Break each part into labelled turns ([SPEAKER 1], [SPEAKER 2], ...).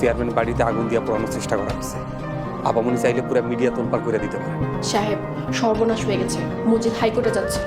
[SPEAKER 1] Chairman বাড়িতে আগুন দিয়ে পোড়ানোর চেষ্টা করা হচ্ছে। আপামনি চাইলে পুরো মিডিয়া তোলপাড় করে দিতে পারে।
[SPEAKER 2] সাহেব, সর্বনাশ হয়ে গেছে, মজিদ হাইকোর্টে যাচ্ছে।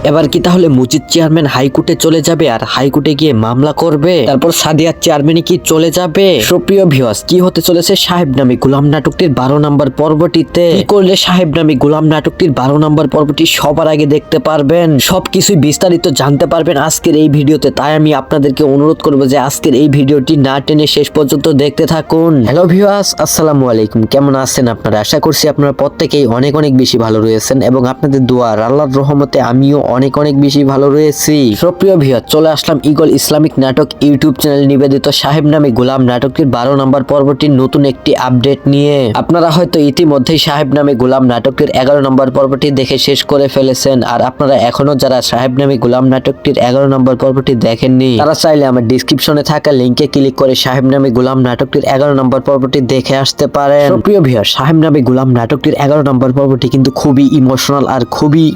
[SPEAKER 3] এবার কি তাহলে মুজিদ চেয়ারম্যান হাইকোর্টে চলে যাবে আর হাইকোর্টে গিয়ে মামলা করবে? তারপর সাদিয়া চেয়ারম্যানই কি চলে যাবে? সুপ্রিয় ভিউয়ার্স, কি হতে চলেছে সাহেব নামে গোলাম নাটকটির 12 নম্বর পর্বটিতে? কি করলে সাহেব নামে গোলাম নাটকটির 12 নম্বর পর্বটি সবার আগে দেখতে পারবেন, সবকিছু বিস্তারিত জানতে পারবেন আজকের এই ভিডিওতে। তাই আমি আপনাদেরকে অনুরোধ করবো যে আজকের এই ভিডিওটি না টেনে শেষ পর্যন্ত দেখতে থাকুন। হ্যালো ভিউয়ার্স, আসসালামু আলাইকুম। কেমন আছেন আপনারা? আশা করছি আপনারা প্রত্যেকেই অনেক অনেক বেশি ভালো রয়েছেন এবং আপনাদের দোয়া আর আল্লাহর রহমতে আমিও অনেক অনেক বেশি ভালো রয়েছি। সুপ্রিয় ভিউয়ার, চলে আসলাম ঈগল ইসলামিক নাটক ইউটিউব চ্যানেল নিবেদিত সাহেব নামে গোলাম নাটকটির 12 নম্বর পর্বটির নতুন একটি আপডেট নিয়ে। আপনারা হয়তো ইতিমধ্যেই সাহেব নামে গোলাম নাটকটির 11 নম্বর পর্বটি দেখে শেষ করে ফেলেছেন, আর আপনারা এখনো যারা সাহেব নামে গোলাম নাটকটির 11 নম্বর পর্বটি দেখেননি, তারা চাইলে আমার ডিসক্রিপশনে থাকা লিঙ্কে ক্লিক করে সাহেব নামে গোলাম নাটকটির 11 নম্বর পর্বটি দেখে আসতে পারেন। সুপ্রিয় ভিউয়ার, সাহেব নামে গোলাম নাটকটির 11 নম্বর পর্বটি কিন্তু খুবই ইমোশনাল আর খুবই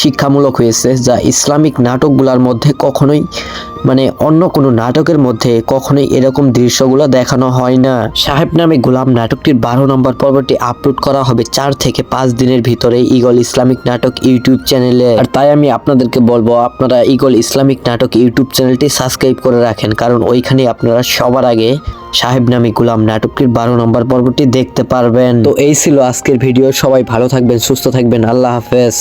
[SPEAKER 3] শিক্ষামূলক হয়েছে, যা ইসলামিক নাটকগুলোর মধ্যে কখনোই অন্য কোনো নাটকের মধ্যে কখনোই এরকম দৃশ্যগুলো দেখানো হয় না। সাহেব নামে গোলাম নাটকটির 12 নম্বর পর্বটি আপলোড করা হবে 4 থেকে 5 দিনের ভিতরে ঈগল ইসলামিক নাটক ইউটিউব চ্যানেলে। আর তাই আমি আপনাদেরকে বলবো, আপনারা ঈগল ইসলামিক নাটক ইউটিউব চ্যানেলটি সাবস্ক্রাইব করে রাখেন, কারণ ওইখানে আপনারা সবার আগে সাহেব নামে গোলাম নাটকটির 12 নম্বর পর্বটি দেখতে পারবেন। তো এই ছিল আজকের ভিডিও। সবাই ভালো থাকবেন, সুস্থ থাকবেন। আল্লাহ হাফেজ।